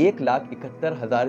1,71,000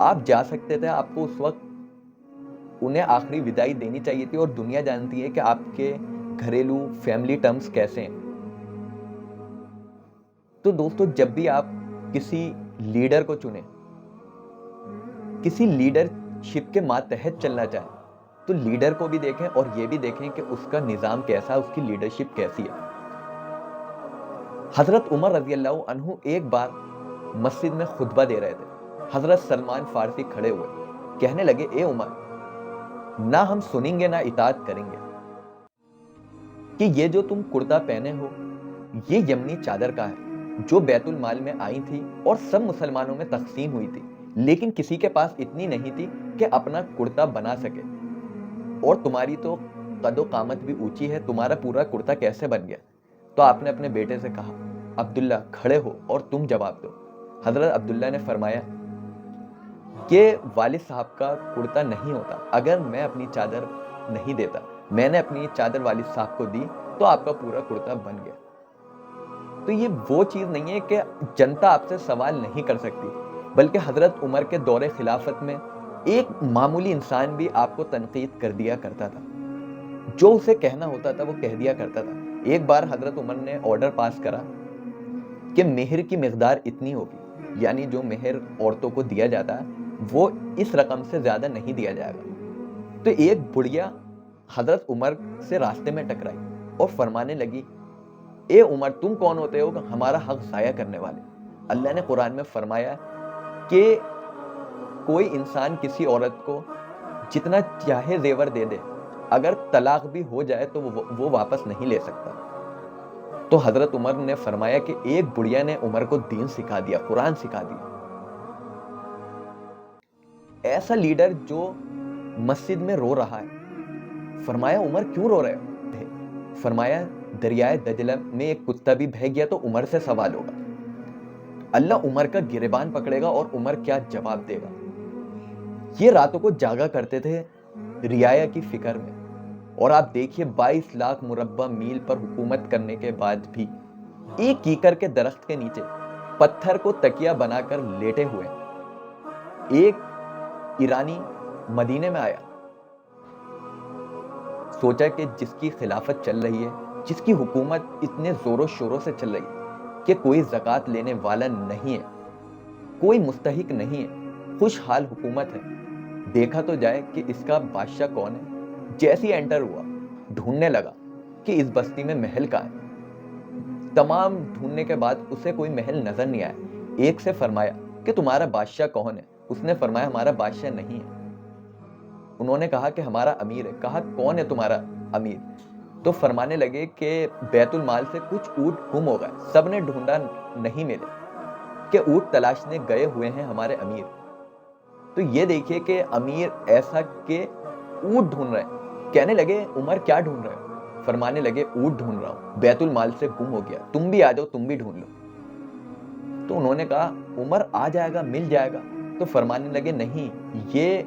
آپ جا سکتے تھے, آپ کو اس وقت انہیں آخری وداعی دینی چاہیے تھی, اور دنیا جانتی ہے کہ آپ کے گھریلو فیملی ٹرمز کیسے ہیں. تو دوستو, جب بھی آپ کسی لیڈر کو چنیں, کسی لیڈرشپ کے ماتحت چلنا چاہیں, تو لیڈر کو بھی دیکھیں اور یہ بھی دیکھیں کہ اس کا نظام کیسا, اس کی لیڈرشپ کیسی ہے. حضرت عمر رضی اللہ عنہ ایک بار مسجد میں خطبہ دے رہے تھے. حضرت سلمان فارسی کھڑے ہوئے, کہنے لگے, اے عمر, نہ ہم سنیں گے نہ اطاعت کریں گے کہ یہ جو تم کرتا پہنے ہو یہ یمنی چادر کا ہے, جو بیت المال میں آئی تھی اور سب مسلمانوں میں تقسیم ہوئی تھی, لیکن کسی کے پاس اتنی نہیں تھی کہ اپنا کرتا بنا سکے, اور تمہاری تو قد و قامت بھی اونچی ہے, تمہارا پورا کرتا کیسے بن گیا؟ تو آپ نے اپنے بیٹے سے کہا, عبداللہ کھڑے ہو اور تم جواب دو. حضرت عبداللہ نے فرمایا کہ والد صاحب کا کرتا نہیں ہوتا اگر میں اپنی چادر نہیں دیتا, میں نے اپنی چادر والد صاحب کو دی تو آپ کا پورا کرتا بن گیا. تو یہ وہ چیز نہیں ہے کہ جنتا آپ سے سوال نہیں کر سکتی, بلکہ حضرت عمر کے دور خلافت میں ایک معمولی انسان بھی آپ کو تنقید کر دیا کرتا تھا, جو اسے کہنا ہوتا تھا وہ کہہ دیا کرتا تھا. ایک بار حضرت عمر نے آرڈر پاس کرا کہ مہر کی مقدار اتنی ہوگی, یعنی جو مہر عورتوں کو دیا جاتا ہے وہ اس رقم سے زیادہ نہیں دیا جائے گا. تو ایک بڑھیا حضرت عمر سے راستے میں ٹکرائی اور فرمانے لگی, اے عمر, تم کون ہوتے ہو ہمارا حق ضائع کرنے والے؟ اللہ نے قرآن میں فرمایا کہ کوئی انسان کسی عورت کو جتنا چاہے زیور دے دے, اگر طلاق بھی ہو جائے تو وہ واپس نہیں لے سکتا. تو حضرت عمر نے فرمایا کہ ایک بڑھیا نے عمر کو دین سکھا دیا, قرآن سکھا دیا. ایسا لیڈر جو مسجد میں رو رہا ہے, فرمایا عمر کیوں رو رہے تھے؟ فرمایا دریائے دجلہ میں ایک کتا بھی بہہ گیا تو عمر سے سوال ہوگا, اللہ عمر کا گریبان پکڑے گا اور عمر کیا جواب دے گا. یہ راتوں کو جاگا کرتے تھے رعایا کی فکر میں, اور آپ دیکھیے 22 لاکھ مربع میل پر حکومت کرنے کے بعد بھی ایک کیکر کے درخت کے نیچے پتھر کو تکیہ بنا کر لیٹے ہوئے. ایک ایرانی مدینے میں آیا, سوچا کہ جس کی خلافت چل رہی ہے, جس کی حکومت اتنے زور و شوروں سے چل رہی ہے کہ کوئی زکوٰۃ لینے والا نہیں ہے, کوئی مستحق نہیں ہے, خوشحال حکومت ہے, دیکھا تو جائے کہ اس کا بادشاہ کون ہے. جیسے انٹر ہوا ڈھونڈنے لگا کہ اس بستی میں محل کہاں ہے. تمام ڈھونڈنے کے بعد اسے کوئی محل نظر نہیں آیا. ایک سے فرمایا کہ تمہارا بادشاہ کون ہے؟ اس نے فرمایا ہمارا بادشاہ نہیں ہے. انہوں نے کہا کہ ہمارا امیر ہے. کہا کون ہے تمہارا امیر؟ تو فرمانے لگے کہ بیت المال سے کچھ اونٹ گم ہو گئے, سب نے ڈھونڈا نہیں ملے, کہ اونٹ تلاشنے گئے ہوئے ہیں ہمارے امیر. تو یہ دیکھیے کہ امیر ایسا کہ اونٹ ڈھونڈ رہے ہیں. کہنے لگے عمر کیا ڈھونڈ رہے ہو؟ فرمانے لگے اونٹ ڈھونڈ رہا ہوں, بیت المال سے گم ہو گیا, تم بھی آ جاؤ, تم بھی ڈھونڈ لو. تو انہوں نے کہا عمر آ جائے گا, مل جائے گا. تو فرمانے لگے نہیں, یہ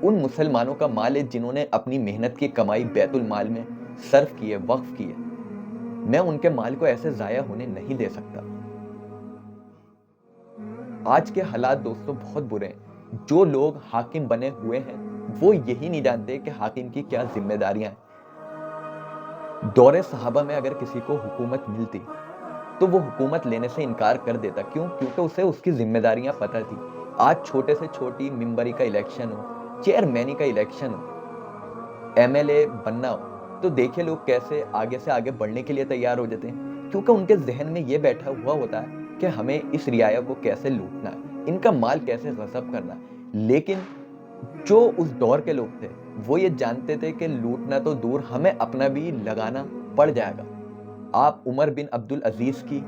ان مسلمانوں کا مال ہے جنہوں نے اپنی محنت کی کمائی بیت المال میں صرف کی ہے, وقف کی ہے. میں ان کے مال کو ایسے ضائع ہونے نہیں دے سکتا. آج کے حالات دوستوں بہت برے ہیں. جو لوگ حاکم بنے ہوئے ہیں وہ یہی نہیں جانتے کہ حاکم کی کیا ذمہ داریاں ہیں. دور صحابہ میں اگر کسی کو حکومت ملتی تو وہ حکومت لینے سے انکار کر دیتا. کیوں؟ کیونکہ اسے اس کی ذمہ داریاں پتہ تھی. آج چھوٹے سے چھوٹی ممبری کا الیکشن ہو, چیئرمینی کا الیکشن ہو, ایم ایل اے بننا ہو, تو دیکھیں لوگ کیسے آگے سے آگے بڑھنے کے لیے تیار ہو جاتے ہیں, کیونکہ ان کے ذہن میں یہ بیٹھا ہوا ہوتا ہے کہ ہمیں اس رعایا کو کیسے لوٹنا ہے, ان کا مال کیسے غصب کرنا ہے. لیکن جو اس دور کے لوگ تھے وہ یہ جانتے تھے کہ لوٹنا تو دور, ہمیں اپنا بھی لگانا پڑ جائے گا. آپ عمر بن عبد العزیز کی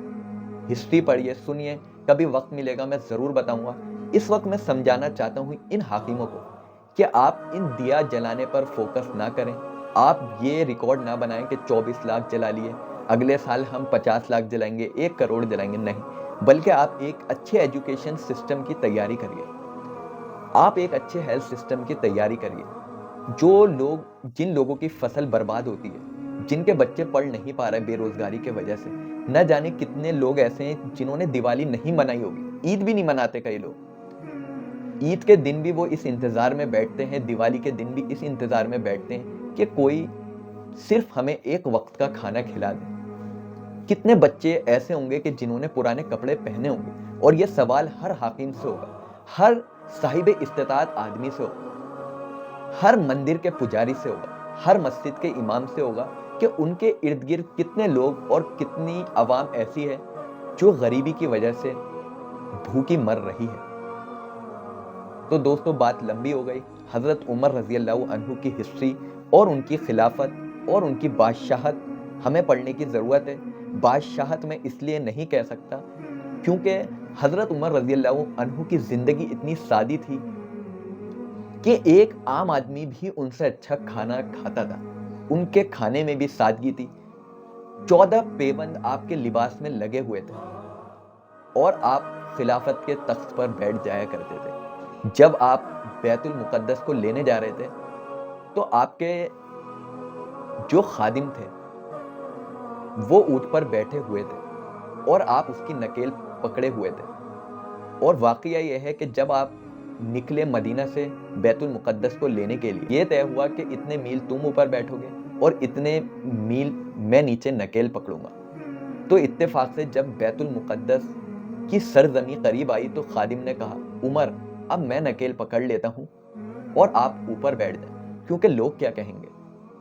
ہسٹری پڑھیے, سنیے, کبھی وقت ملے گا میں ضرور بتاؤں گا. اس وقت میں سمجھانا چاہتا ہوں ان حاکموں کو کہ آپ ان دیا جلانے پر فوکس نہ کریں. آپ یہ ریکارڈ نہ بنائیں کہ 24 لاکھ جلا لیے, اگلے سال ہم 50 لاکھ جلائیں گے, 1 کروڑ جلائیں گے. نہیں, بلکہ آپ ایک اچھے ایجوکیشن سسٹم کی تیاری کریے, آپ ایک اچھے ہیلتھ سسٹم کی تیاری کریے. جن لوگوں کی فصل برباد ہوتی ہے, جن کے بچے پڑھ نہیں پا رہے بے روزگاری کی وجہ سے, نہ جانے کتنے لوگ ایسے ہیں جنہوں نے دیوالی نہیں منائی ہوگی, عید بھی نہیں مناتے کئی لوگ. عید کے دن بھی وہ اس انتظار میں بیٹھتے ہیں, دیوالی کے دن بھی اس انتظار میں بیٹھتے ہیں کہ کوئی صرف ہمیں ایک وقت کا کھانا کھلا دے. کتنے بچے ایسے ہوں گے کہ جنہوں نے پرانے کپڑے پہنے ہوں گے, اور یہ سوال ہر حاکم سے ہوگا, ہر صاحب استطاعت آدمی سے ہوگا, ہر مندر کے پجاری سے ہوگا, ہر مسجد کے امام سے ہوگا کہ ان کے ارد گرد کتنے لوگ اور کتنی عوام ایسی ہے جو غریبی کی وجہ سے بھوکی مر رہی ہے. تو دوستو بات لمبی ہو گئی. حضرت عمر رضی اللہ عنہ کی ہسٹری اور ان کی خلافت اور ان کی بادشاہت ہمیں پڑھنے کی ضرورت ہے. بادشاہت میں اس لیے نہیں کہہ سکتا کیونکہ حضرت عمر رضی اللہ عنہ کی زندگی اتنی سادی تھی کہ ایک عام آدمی بھی ان سے اچھا کھانا کھاتا تھا. ان کے کھانے میں بھی سادگی تھی. 14 پیوند آپ کے لباس میں لگے ہوئے تھے اور آپ خلافت کے تخت پر بیٹھ جایا کرتے تھے. جب آپ بیت المقدس کو لینے جا رہے تھے تو آپ کے جو خادم تھے وہ اونٹ پر بیٹھے ہوئے تھے اور آپ اس کی نکیل پکڑے ہوئے تھے. اور واقعہ یہ ہے کہ جب آپ نکلے مدینہ سے بیت المقدس کو لینے کے لیے, یہ طے ہوا کہ اتنے میل تم اوپر بیٹھو گے اور اتنے میل میں نیچے نکیل پکڑوں گا. تو اتفاق سے جب بیت المقدس کی سرزمین قریب آئی تو خادم نے کہا, عمر اب میں نکیل پکڑ لیتا ہوں اور آپ اوپر بیٹھ جائیں, کیونکہ لوگ کیا کہیں گے.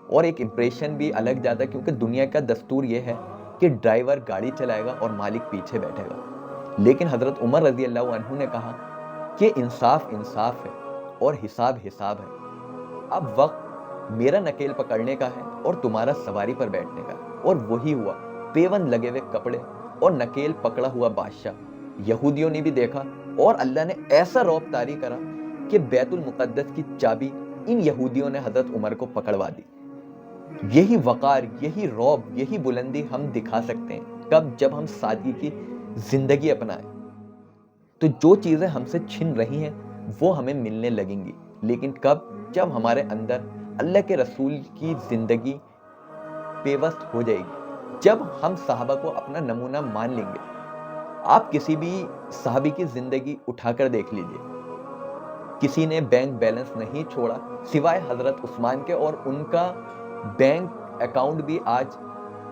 اور ایک امپریشن بھی الگ جاتا ہے کیونکہ دنیا کا دستور یہ ہے کہ ڈرائیور گاڑی چلائے گا اور مالک پیچھے بیٹھے گا. لیکن حضرت عمر رضی اللہ عنہ نے کہا کہ انصاف انصاف ہے اور حساب حساب ہے. اب وقت میرا نکیل پکڑنے کا ہے اور تمہارا سواری پر بیٹھنے کا. اور وہی ہوا. پیوند لگے ہوئے کپڑے اور نکیل پکڑا ہوا بادشاہ. یہودیوں نے بھی دیکھا اور اللہ نے ایسا رعب طاری کرا کہ بیت المقدس کی چابی ان یہودیوں نے حضرت عمر کو پکڑوا دی. یہی وقار, یہی رعب, یہی بلندی ہم دکھا سکتے ہیں کب, جب ہم سادگی کی زندگی اپنائیں. تو جو چیزیں ہم سے چھن رہی ہیں وہ ہمیں ملنے لگیں گی, لیکن کب, جب ہمارے اندر اللہ کے رسول کی زندگی پیوست ہو جائے گی, جب ہم صحابہ کو اپنا نمونہ مان لیں گے. آپ کسی بھی صحابی کی زندگی اٹھا کر دیکھ لیجئے, کسی نے بینک بیلنس نہیں چھوڑا سوائے حضرت عثمان کے, اور ان کا بینک اکاؤنٹ بھی آج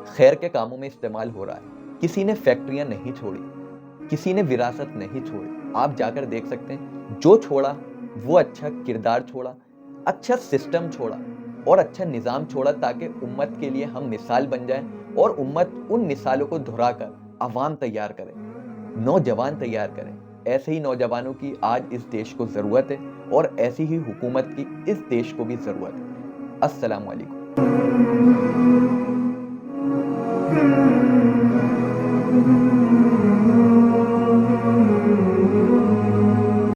خیر کے کاموں میں استعمال ہو رہا ہے. کسی نے فیکٹریاں نہیں چھوڑی, کسی نے وراثت نہیں چھوڑی. آپ جا کر دیکھ سکتے ہیں جو چھوڑا وہ اچھا کردار چھوڑا, اچھا سسٹم چھوڑا اور اچھا نظام چھوڑا, تاکہ امت کے لیے ہم مثال بن جائیں اور امت ان مثالوں کو دہرا کر عوام تیار کرے, نوجوان تیار کریں. ایسے ہی نوجوانوں کی آج اس دیش کو ضرورت ہے اور ایسی ہی حکومت کی اس دیش کو بھی ضرورت ہے. السلام علیکم.